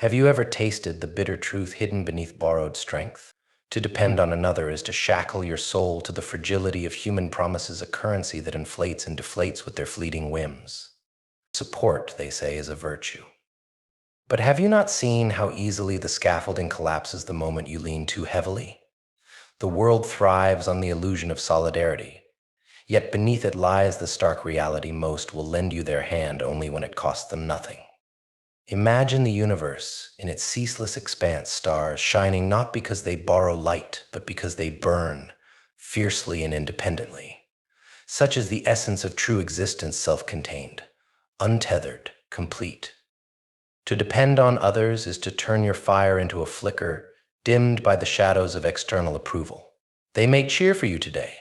Have you ever tasted the bitter truth hidden beneath borrowed strength? To depend on another is to shackle your soul to the fragility of human promises, a currency that inflates and deflates with their fleeting whims. Support, they say, is a virtue. But have you not seen how easily the scaffolding collapses the moment you lean too heavily? The world thrives on the illusion of solidarity, yet beneath it lies the stark reality: most will lend you their hand only when it costs them nothing. Imagine the universe in its ceaseless expanse, stars shining not because they borrow light, but because they burn fiercely and independently. Such is the essence of true existence, self-contained, untethered, complete. To depend on others is to turn your fire into a flicker, dimmed by the shadows of external approval. They may cheer for you today,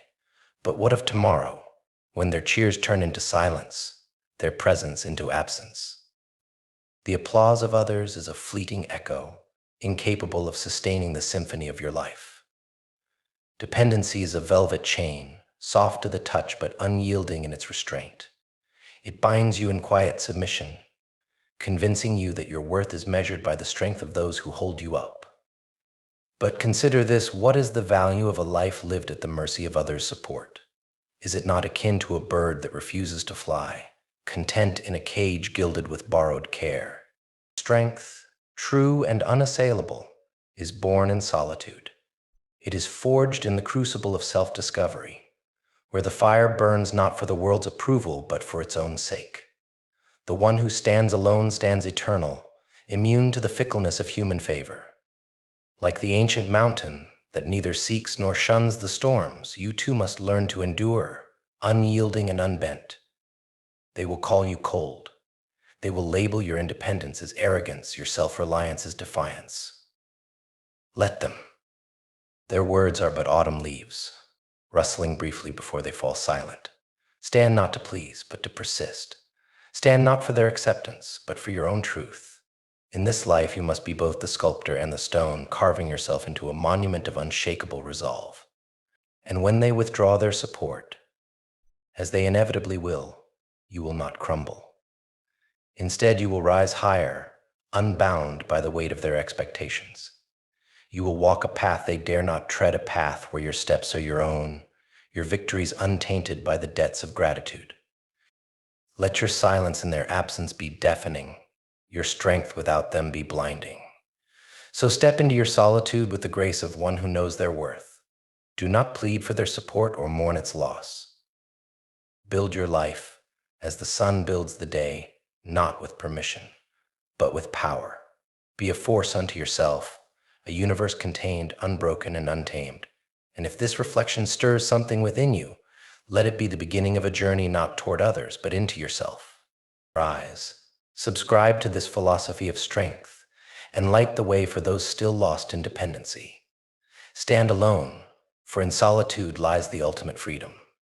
but what of tomorrow, when their cheers turn into silence, their presence into absence? The applause of others is a fleeting echo, incapable of sustaining the symphony of your life. Dependency is a velvet chain, soft to the touch but unyielding in its restraint. It binds you in quiet submission, convincing you that your worth is measured by the strength of those who hold you up. But consider this: what is the value of a life lived at the mercy of others' support? Is it not akin to a bird that refuses to fly, content in a cage gilded with borrowed care? Strength, true and unassailable, is born in solitude. It is forged in the crucible of self-discovery, where the fire burns not for the world's approval, but for its own sake. The one who stands alone stands eternal, immune to the fickleness of human favor. Like the ancient mountain that neither seeks nor shuns the storms, you too must learn to endure, unyielding and unbent. They will call you cold. They will label your independence as arrogance, your self-reliance as defiance. Let them. Their words are but autumn leaves, rustling briefly before they fall silent. Stand not to please, but to persist. Stand not for their acceptance, but for your own truth. In this life you must be both the sculptor and the stone, carving yourself into a monument of unshakable resolve. And when they withdraw their support, as they inevitably will, you will not crumble. Instead, you will rise higher, unbound by the weight of their expectations. You will walk a path they dare not tread, a path where your steps are your own, your victories untainted by the debts of gratitude. Let your silence in their absence be deafening, your strength without them be blinding. So step into your solitude with the grace of one who knows their worth. Do not plead for their support or mourn its loss. Build your life as the sun builds the day, not with permission, but with power. Be a force unto yourself, a universe contained, unbroken, and untamed. And if this reflection stirs something within you, let it be the beginning of a journey not toward others, but into yourself. Rise, subscribe to this philosophy of strength, and light the way for those still lost in dependency. Stand alone, for in solitude lies the ultimate freedom.